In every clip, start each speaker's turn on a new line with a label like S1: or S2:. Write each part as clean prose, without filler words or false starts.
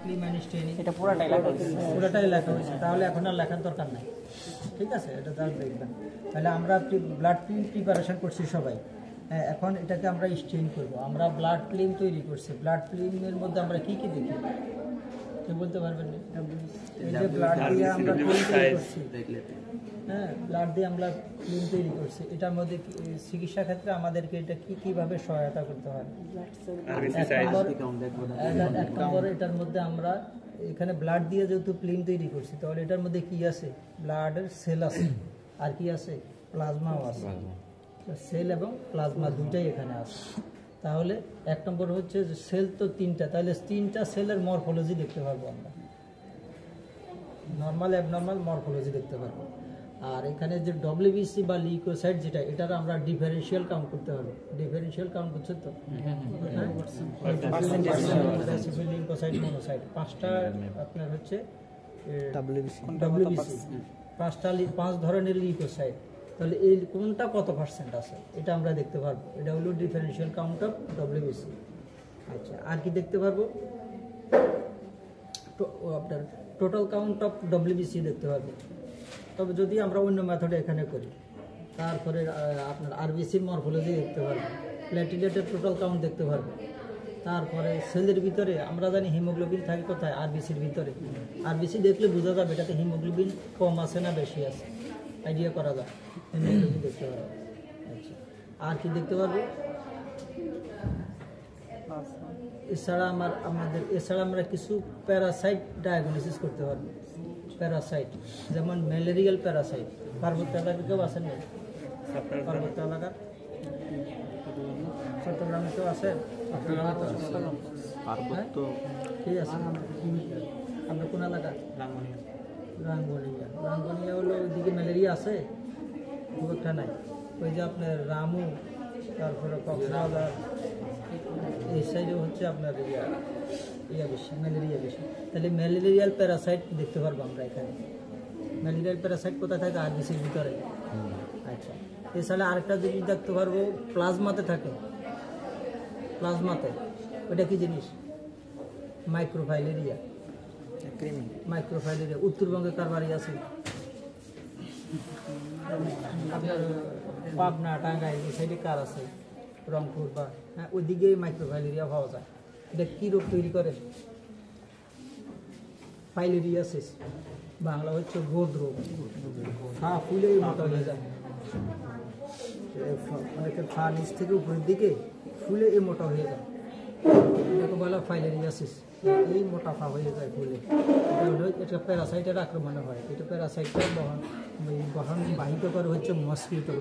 S1: প্লিম and straining
S2: এটা পুরোটাই লেখা হয়েছে
S1: তাহলে এখন আর লেখার দরকার নাই। ঠিক আছে, এটা তাহলে দেখবেন। তাহলে আমরা ব্লাড ফিল্ম প্রিপারেশন করছি সবাই। হ্যাঁ, এখন এটাকে আমরা স্টেইন করব। আমরা ব্লাড ফিল্ম তৈরি করছি। ব্লাড ফিল্মের মধ্যে আমরা কি কি দেখি কেউ বলতে পারবেন না? এই যে ব্লাড দিয়ে আমরা ফিল্ম তৈরি করছি, হ্যাঁ, ব্লাড দিয়ে আমরা ফিল্ম তৈরি করছি, এটার মধ্যে চিকিৎসা ক্ষেত্রে আমাদেরকে এটা কিভাবে সহায়তা করতে হয়? এক নম্বর, এটার মধ্যে আমরা এখানে ব্লাড দিয়ে যেহেতু ফিল্ম তৈরি করছি, তাহলে এটার মধ্যে কি আছে? ব্লাডের সেল আছে, আর কি আছে? প্লাজমাও আছে। সেল এবং প্লাজমা দুইটাই এখানে আছে। তাহলে এক নম্বর হচ্ছে যে সেল তো তিনটা, তাহলে তিনটা সেলের মরফোলজি দেখতে পারবো আমরা, নর্মাল অ্যাবনর্মাল মরফোলজি দেখতে পারবো। আর এখানে যে ডব্লিউবিসি বা লিউকোসাইট যেটা, এটার আমরা ডিফারেন্সিয়াল কাউন্ট করতে পারবো। ডিফারেন্সিয়াল কাউন্ট করছে তো, লিউকোসাইট, মনোসাইট, পাঁচটা আপনার হচ্ছে ডব্লিউবিসি, পাঁচ ধরনের লিউকোসাইট। তাহলে এই কোনটা কত পার্সেন্ট আছে এটা আমরা দেখতে পারবো। এটা হলো ডিফারেন্সিয়াল কাউন্ট অফ ডব্লিউবিসি। আচ্ছা, আর কি দেখতে পারবো? আপনার টোটাল কাউন্ট অফ ডব্লিউবিসি দেখতে পারবো। তবে যদি আমরা অন্য মেথডে এখানে করি, তারপরে আপনার আরবিসির মরফোলজি দেখতে পারবো, প্লেটলেটের টোটাল কাউন্ট দেখতে পারবো। তারপরে সেলের ভিতরে আমরা জানি হিমোগ্লোবিন থাকে কোথায়? আরবিসির ভিতরে। আরবিসি দেখলে বোঝা যাবে এটাতে হিমোগ্লোবিন কম আছে না বেশি আছে, আইডিয়া করা যায়। হিমোগ্লোবিন দেখতে পারবো। আচ্ছা, আর কি দেখতে পারবো? এছাড়া আমরা কিছু প্যারাসাইট ডায়াগনোসিস করতে পারবো। প্যারাসাইট যেমন ম্যালেরিয়াল প্যারাসাইট। পার্বত্য এলাকায় কেউ আছেন না? পার্বত্য এলাকার চট্টগ্রামে কেউ আছেন? ঠিক আছে, আপনার কোন এলাকা? রাঙ্গুনিয়া। রাঙ্গুনিয়া হলো ওইদিকে ম্যালেরিয়া আছে? খুব একটা নাই। ওই যে আপনার রামু, তারপরে কক্সবাজার, এই সাইডে হচ্ছে আপনার ইয়া বেশি, ম্যালেরিয়া বেশি। তাহলে ম্যালেরিয়াল প্যারাসাইট দেখতে পারবো আমরা এখানে। ম্যালেরিয়াল প্যারাসাইট কোথায় থাকে? আরবিসির ভিতরে। আচ্ছা, এছাড়া আরেকটা জিনিস দেখতে পারবো, প্লাজমাতে থাকে। প্লাজমাতে ওইটা কি জিনিস? মাইক্রোফাইলেরিয়া। মাইক্রোফাইলেরিয়া উত্তরবঙ্গে কার বাড়ি আছে? আপনার পাবনা, টাঙ্গাইল, এই সাইডে কার আছে? রংপুর বা হ্যাঁ, ওইদিকে মাইক্রোফাইলেরিয়া পাওয়া যায়। এটা কি রোগ তৈরি করে? ফাইলেরিয়াসিস, বাংলা হচ্ছে গোদ রোগ। ফা ফুলে মোটা হয়ে যায়, অনেকের ফা নিচ থেকে উপরের দিকে ফুলে মোটা হয়ে যায়, এটাকে বলা ফাইলেরিয়াসিস। এই মোটা ফা হয়ে যায় ফুলে, এটা হলো এটা প্যারাসাইটের আক্রমণে হয়। এটা প্যারাসাইটটা বহন বাহিত করে হচ্ছে মসকিটো,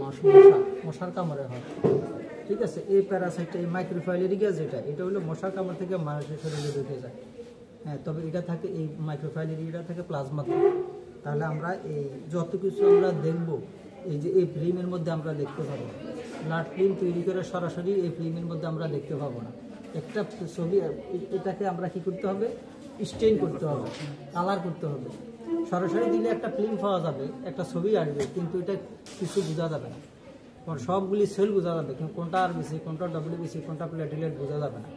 S1: মশার কামড়ে হয়। ঠিক আছে, এই প্যারাসাইটটা, এই মাইক্রোফাইলেরিয়া যেটা, এটা হলো মশার কামড় থেকে মানুষের শরীরে ঢুকে যায়। হ্যাঁ, তবে এটা থাকে, এই মাইক্রোফাইলেরিয়াটা থাকে প্লাজমাতে। তাহলে আমরা এই যত কিছু আমরা দেখবো, এই যে এই ফিল্মের মধ্যে আমরা দেখতে পাবো। ব্লাড ফিল্ম তৈরি করে সরাসরি এই ফিল্মের মধ্যে আমরা দেখতে পাবো না। একটা ছবি, এটাকে আমরা কি করতে হবে? স্টেইন করতে হবে, কালার করতে হবে। সরাসরি দিলে একটা ফিল্ম পাওয়া যাবে, একটা ছবি আসবে, কিন্তু এটা কিছু বোঝা যাবে না। সবগুলি সেল বোঝা যাবে, কিন্তু কোনটা আরবিসি, কোনটা ডব্লিউবিসি, কোনটা প্লেটলেট বোঝা যাবে না।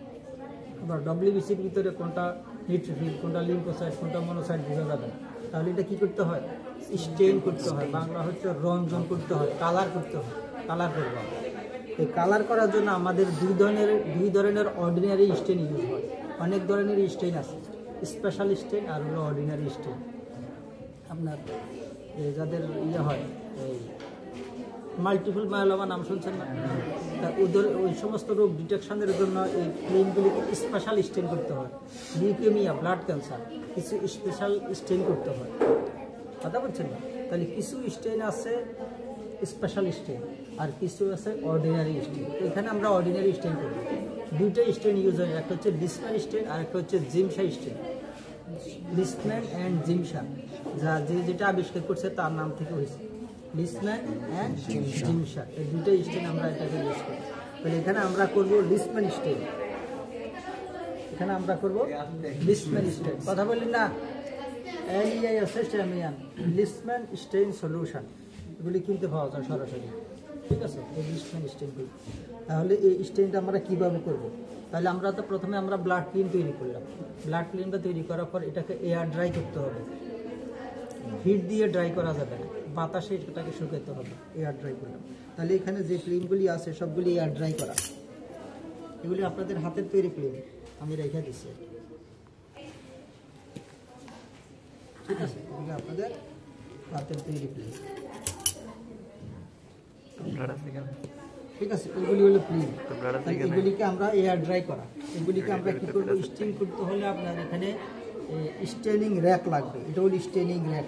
S1: আবার ডব্লিউবিসির ভিতরে কোনটা নিউট্রোফিল, কোনটা লিম্ফোসাইট, কোনটা মনোসাইট বোঝা যাবে না। তাহলে এটা কি করতে হয়? স্টেইন করতে হয়, বাংলা হচ্ছে রঞ্জন করতে হয়, কালার করতে হয়, কালার করবো। এই কালার করার জন্য আমাদের দুই ধরনের অর্ডিনারি স্টেইন ইউজ হয়। অনেক ধরনের স্টেইন আছে, স্পেশাল স্টেইন আর হলো অর্ডিনারি স্টেইন। আপনার যাদের ইয়ে হয়, এই মাল্টিপল মায়োলোমা নাম শুনছেন না? ওদের ওই সমস্ত রোগ ডিটেকশনের জন্য এই ফিল্মগুলিকে স্পেশাল স্টেইন করতে হয়। লিউকেমিয়া, ব্লাড ক্যান্সার, কিছু স্পেশাল স্টেইন করতে হয়। কথা বলছেন না? তাহলে কিছু স্টেইন আছে স্পেশাল স্টেইন, আর কিছু আছে অর্ডিনারি স্টেইন। এখানে আমরা অর্ডিনারি স্টেইন করি। দুইটা স্টেইন ইউজ হয়, একটা হচ্ছে লিসম্যান স্টেইন আর একটা হচ্ছে Giemsa stain. Leishman and Giemsa, যেটা আবিষ্কার করছে তার নাম থেকে হয়েছে লিসম্যান অ্যান্ড জিমসা। এই দুইটা স্টেইন আমরা এটাকে ইউজ করি। তাহলে এখানে আমরা করবো লিসম্যান স্টেইন। এখানে আমরা করবো লিসম্যান স্টেইন। কথা বলি না? লিসম্যান স্টেইন সলিউশন, এগুলি কিনতে পাওয়া যায় সরাসরি। ঠিক আছে, এই লিস্টম্যান স্টেনগুলি। তাহলে এই স্টেনটা আমরা কীভাবে করব? তাহলে আমরা তো প্রথমে আমরা ব্লাড ফিল্ম তৈরি করলাম। ব্লাড ফিল্মটা তৈরি করার পর এটাকে এয়ার ড্রাই করতে হবে। হিট দিয়ে ড্রাই করা যাবে না, বাতাসে এটাকে শুকাতে হবে, এয়ার ড্রাই করলাম। তাহলে এখানে যে ফিল্মগুলি আছে সবগুলি এয়ার ড্রাই করা। এগুলি আপনাদের হাতের তৈরি ফিল্ম, আমি রেখে দিচ্ছি। ঠিক আছে, এগুলি আপনাদের হাতের তৈরি ফিল্ম। ঠিক আছে, এগুলি হলো ফিল্ম। এগুলিকে আমরা এয়ার ড্রাই করা। এগুলিকে আমরা কী করবো? স্টেন করতে হলে আপনার এখানে স্টেনিং র্যাক লাগবে। এটা হলো স্টেনিং র্যাক।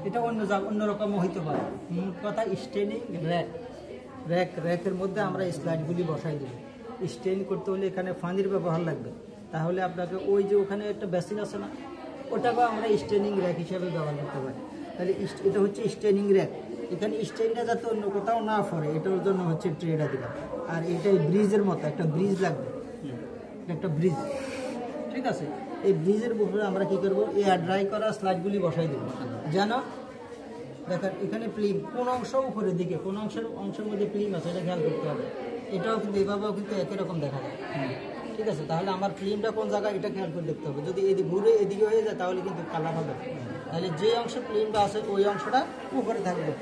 S1: এটা অন্যরকম হইতে পারে, মোট কথা স্টেনিং র্যাকের মধ্যে আমরা স্লাইডগুলি বসাই দেব। স্টেন করতে হলে এখানে ফানির ব্যবহার লাগবে। তাহলে আপনাকে ওই যে ওখানে একটা বেসিন আছে না, ওটাকেও আমরা স্টেনিং র্যাক হিসাবে ব্যবহার করতে পারি। তাহলে এটা হচ্ছে স্টেনিং র্যাক। এখানে স্টেনটা যাতে অন্য কোথাও না পড়ে এটার জন্য হচ্ছে ট্রেটা দিলাম। আর এটা ব্রিজের মতো একটা ব্রিজ লাগবে, একটা ব্রিজ। ঠিক আছে, এই ব্রিজের উপরে আমরা কি করব? এয়ার ড্রাই করা স্লাইডগুলি বসাই দেবো। যেন দেখেন এখানে ফিল্ম কোন অংশ উপরের দিকে, কোন অংশের মধ্যে ফিল্ম আছে এটা খেয়াল করতে হবে। এটাও কিন্তু এভাবেও কিন্তু একই রকম দেখা যায়। ঠিক আছে, তাহলে আমার ফিল্মটা কোন জায়গায় এটা খেয়াল করে দেখতে হবে। যদি এদিকে ঘুরে এদিকে হয়ে যায় তাহলে কিন্তু কালার হবে। তাহলে যে অংশে ফিল্মটা আছে ওই অংশটা উপরে থাকবে,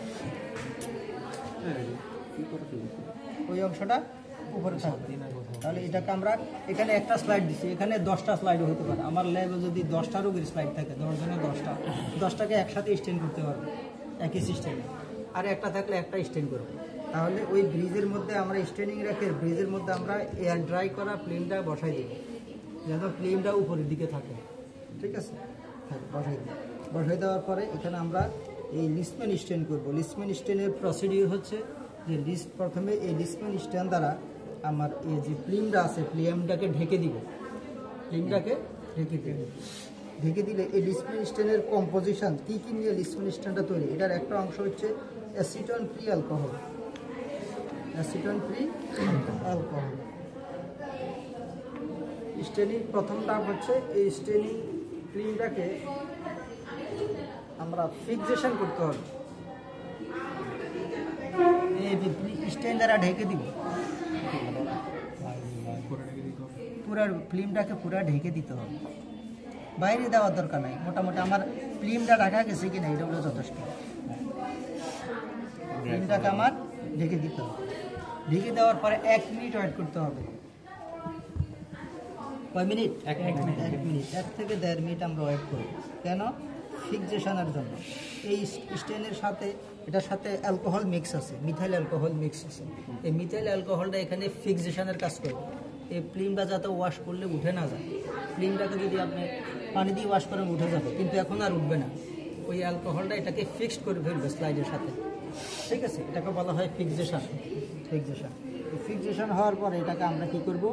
S1: ওই অংশটা উপরে থাকবে। তাহলে এটাকে আমরা এখানে একটা স্লাইড দিচ্ছি, এখানে 10টা স্লাইডও হতে পারে। আমার ল্যাবে যদি 10টার উপরে স্লাইড থাকে, 10 জনে 10টাকে একসাথে স্টেন্ড করতে পারবে একই সিস্টেমে। আর একটা থাকলে একটা স্টেন্ড করবে। তাহলে ওই ব্রিজের মধ্যে আমরা স্টেনিং রেখে ব্রিজের মধ্যে আমরা এয়ার ড্রাই করা ফিল্মটা বসাই দেব, যেন ফিল্মটা উপরের দিকে থাকে। ঠিক আছে, বসাই দিই। বসাই দেওয়ার পরে এখানে আমরা এই লিস্টম্যান স্ট্যান্ড করবো। লিস্টম্যান স্ট্যান্ডের প্রসিডিউর হচ্ছে যে প্রথমে এই লিস্টম্যান স্ট্যান্ড দ্বারা আমার এই যে ফিল্মটা আছে ফিল্মটাকে ঢেকে দিব। ফিল্মটাকে ঢেকে দিলে এই লিস্টম্যান স্ট্যান্ডের কম্পোজিশন কী কী নিয়ে লিস্টম্যান স্ট্যান্ডটা তৈরি, এটার একটা অংশ হচ্ছে acetone free alcohol. Acetone free alcohol straining প্রথম ধাপ হচ্ছে এই স্টেনিং ফিল্মটাকে আমরা ফিক্সেশন করতে হবে। এই স্টেন দ্বারা ঢেকে দিব, পুরো ফিল্মটাকে পুরো ঢেকে দিতে হবে, বাইরে দেওয়ার দরকার নাই। মোটামুটি আমার ফিল্মটা ঢাকা গেছে কিনা এটা হলো যথেষ্ট। ফিল্মটাকে আমার ঢেকে দিতে হবে। ঢেকে দেওয়ার পরে 1 মিনিট ওয়েট করতে হবে। কয় মিনিট? 1 মিনিট। 1 থেকে 1.5 মিনিট আমরা ওয়েট করি। কেন? ফিক্সেশনের জন্য। এই স্টেনের সাথে এটার সাথে অ্যালকোহল মিক্স আছে, মিথাইল অ্যালকোহল মিক্স আছে। এই মিথাইল অ্যালকোহলটা এখানে ফিক্সেশনের কাজ করবে। এই ফিল্মটা যাতে ওয়াশ করলে উঠে না যায়। ফিল্মটাকে যদি আপনি পানি দিয়ে ওয়াশ করেন উঠে যাবে, কিন্তু এখন আর উঠবে না। ওই অ্যালকোহলটা এটাকে ফিক্সড করে ফেলবে স্লাইডের সাথে। ঠিক আছে, এটাকে বলা হয় ফিক্সেশন। ফিক্সেশন হওয়ার পরে এটাকে আমরা কি করব?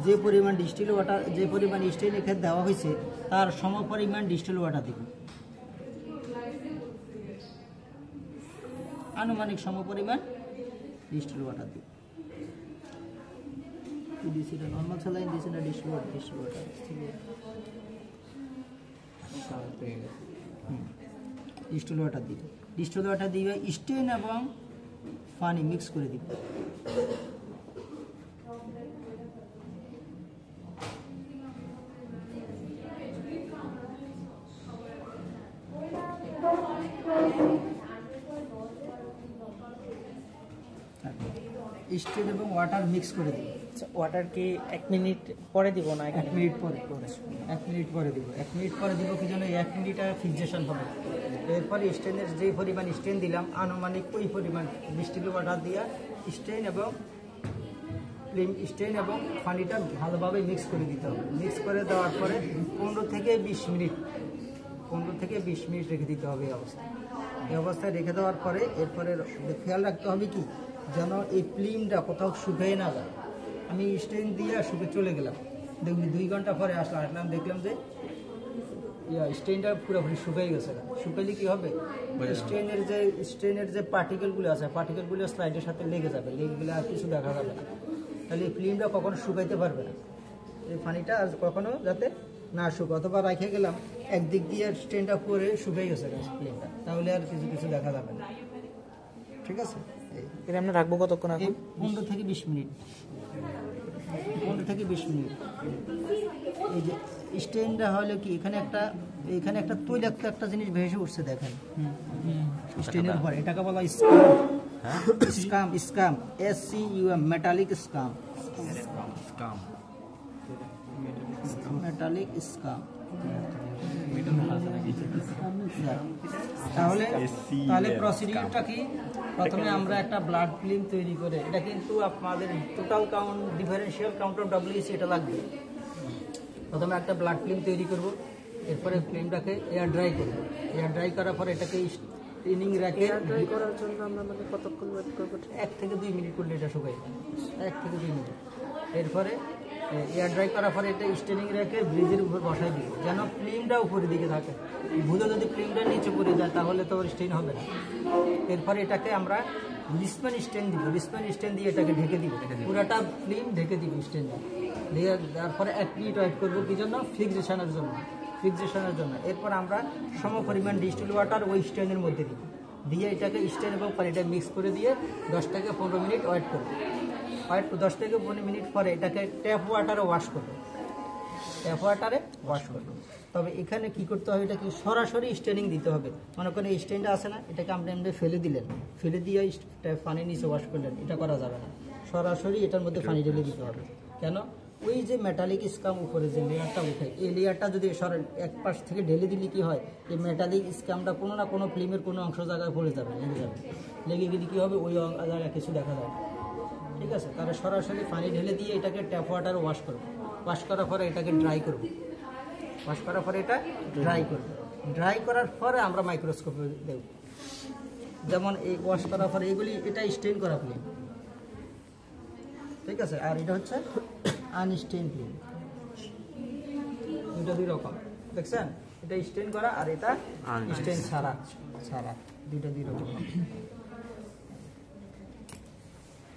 S1: যে পরিমাণ ডিস্টিল ওয়াটার, যে পরিমাণ স্টেন এখানে দেওয়া হয়েছে তার সমপরিমাণ ডিস্টিল ওয়াটার দিব, আনুমানিক সমপরিমাণ ডিস্টিল ওয়াটার দিব। নর্মাল স্যালাইন দিয়েছে না ডিস্টিল ওয়াটার? ডিস্টিল ওয়াটার দিবে। ডিস্টিল ওয়াটার দিবে, স্টেন এবং পানি মিক্স করে দিবে। স্টেন এবং ওয়াটার মিক্স করে দিব।
S2: ওয়াটার কি 1 মিনিট পরে দিব না?
S1: 1 মিনিট পরে 1 মিনিট পরে দিব। 1 মিনিট পরে দিব কি জন্য? 1 মিনিট ফিক্সেশন হবে। এরপরে স্টেনের যে পরিমাণ স্টেন দিলাম আনুমানিক ওই পরিমাণ ডিস্টিল ওয়াটার দিয়া স্টেন এবং পানিটা ভালোভাবে মিক্স করে দিতে হবে। মিক্স করে দেওয়ার পরে 15 থেকে 20 মিনিট রেখে দিতে হবে। এই অবস্থায় রেখে দেওয়ার পরে এরপরে খেয়াল রাখতে হবে কি যেন এই ফিল্মটা কোথাও শুকিয়ে না যায়। আমি স্টেন দিয়ে শুকে চলে গেলাম, দেখুন 2 ঘন্টা পরে আসলাম, দেখলাম যে স্টেনটা পুরোপুরি শুকিয়ে গেছে। শুকাইলে কি হবে? স্টেনের যে পার্টিকেলগুলো আছে, পার্টিকেলগুলো স্লাইডের সাথে লেগে যাবে, লেগে গেলে আর কিছু দেখা যাবে না। তাহলে এই ফিল্মটা কখনো শুকাইতে পারবে না। এই পানিটা আর কখনো যাতে না শুকায়, অথবা রেখে গেলাম একদিক দিয়ে স্টেনটা পরে শুকিয়ে গেছে ফিল্মটা, তাহলে আর কিছু দেখা যাবে না। ঠিক আছে।
S2: এটা আমরা রাখবো কতক্ষণ
S1: এই
S2: এখন?
S1: 15 থেকে 20 মিনিট, 15 থেকে 20 মিনিট। এই যে স্টেনটা হলো কি, এখানে একটা তৈলাক্ত একটা জিনিস ভেসে উঠছে দেখেন স্টেনের উপর, এটাকে বলা scam. Scam SCUM, metallic scam, metallic scam. তাহলে প্রসিডিউরটা কি? প্রথমে আমরা একটা ব্লাড ফিল্ম তৈরি করে, এটা কিন্তু আপনাদের total count differential count of WBC এটা লাগবে। প্রথমে একটা ব্লাড ফিল্ম তৈরি করব, এরপরে ফিল্মটাকে এয়ার ড্রাই করব। এয়ার ড্রাই করার পরে এটাকে স্টেনিং র্যাকে
S2: ড্রাই করার জন্য আমরা মানে কতক্ষণ ওয়েট করব?
S1: 1 থেকে 2 মিনিট করলে এটা শুকায়, 1 থেকে 2 মিনিট। এরপরে এয়ার ড্রাই করার পরে এটা স্টেনিং র্যাকে ব্রিজের উপর বসাই দিব, যেন ফিল্মটা উপরের দিকে থাকে। ভুলে যদি ফিল্মটা নিচে পড়ে যায় তাহলে তো স্টেন হবে না। এরপরে এটাকে আমরা রিসপ্যান স্টেন দিব, রিসপ্যান স্টেন দিয়ে এটাকে ঢেকে দিব, পুরাটা ফিল্ম ঢেকে দিব স্টেন দিয়ে। তারপরে 1 মিনিট ওয়েট করবো কি জন্য? ফিক্সেশনের জন্য। এরপর আমরা সম পরিমাণ ডিস্টিল ওয়াটার ওই স্টেনের মধ্যে দিব, দিয়ে এটাকে স্টেন এবং পানিটা মিক্স করে দিয়ে 10 থেকে 15 মিনিট ওয়েট করবো। 10 থেকে 15 মিনিট পরে এটাকে ট্যাপ ওয়াটারে ওয়াশ করবো, তবে এখানে কি করতে হবে, এটা কি সরাসরি স্টেনিং দিতে হবে। মনে করেন এই স্টেনটা আছে না, এটাকে আপনি ফেলে দিলেন, ফেলে দিয়ে পানি নিচে ওয়াশ করলেন, এটা করা যাবে না। সরাসরি এটার মধ্যে পানি ঢেলে দিতে হবে। কেন? ওই যে মেটালিক স্কাম উপরে যে লেয়ারটা উঠে, এই লেয়ারটা যদি এক পাশ থেকে ঢেলে দিলে কি হয়, এই মেটালিক স্কামটা কোনো না কোনো ফিল্মের কোনো অংশ জায়গায় পড়ে যাবে, লেগে গেলে কি হবে, ওই জায়গায় কিছু দেখা যাবে। ঠিক আছে, তাহলে সরাসরি পানি ঢেলে দিয়ে এটাকে ট্যাপ ওয়াটার ওয়াশ করবো। ওয়াশ করার পরে এটাকে ড্রাই করবো, ড্রাই করার পরে আমরা মাইক্রোস্কোপে দেব। যেমন এই ওয়াশ করার পরে এটা স্টেন করা ফিল্ম, ঠিক আছে, আর এটা হচ্ছে আনস্টেন ফিল্ম। দুটো 2 রকম, দেখছেন? এটা স্টেন করা আর এটা স্টেন ছাড়া, দুটো 2 রকম।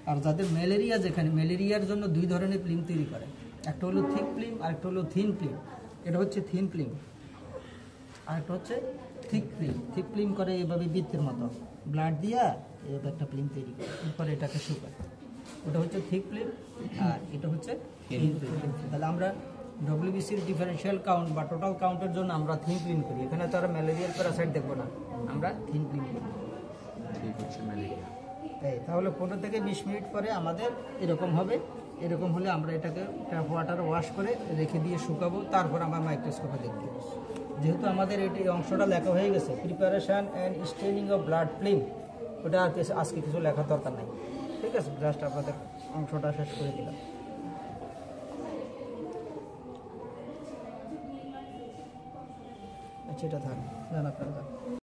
S1: আর যাদের ম্যালেরিয়া, যেখানে ম্যালেরিয়ার জন্য 2 ধরনের ফিল্ম তৈরি করে, একটা হলো থিক ফিল্ম আর একটা হলো থিন ফিল্ম। এটা হচ্ছে থিন ফিল্ম আর একটা হচ্ছে থিক ফিল্ম। থিক ফিল্ম করে এভাবে বৃত্তের মতো ব্লাড দিয়া এভাবে একটা ফিল্ম তৈরি করে, এরপরে এটাকে শুকায়। ওটা হচ্ছে থিক ফিল্ম আর এটা হচ্ছে থিন ফিল্ম। তাহলে আমরা WBCর ডিফারেন্সিয়াল কাউন্ট বা টোটাল কাউন্টের জন্য আমরা থিন ফিল্ম করি। এখানে তো আর ম্যালেরিয়ার প্যারাসাইট দেখবো না, আমরা থিন ফিল্ম করি। তাহলে 15 থেকে 20 মিনিট পরে আমাদের এরকম হবে। এরকম হলে আমরা এটাকে ট্যাপ ওয়াটার ওয়াশ করে রেখে দিয়ে শুকাবো, তারপর আমরা মাইক্রোস্কোপে দেখব। যেহেতু আমাদের এই অংশটা লেখা হয়ে গেছে, preparation and straining of blood film, ওটা আজকে কিছু লেখার দরকার নাই। ঠিক আছে, জাস্ট আপনাদের অংশটা শেষ করে দিলাম। আচ্ছা, এটা থাক, জানা আপনারা।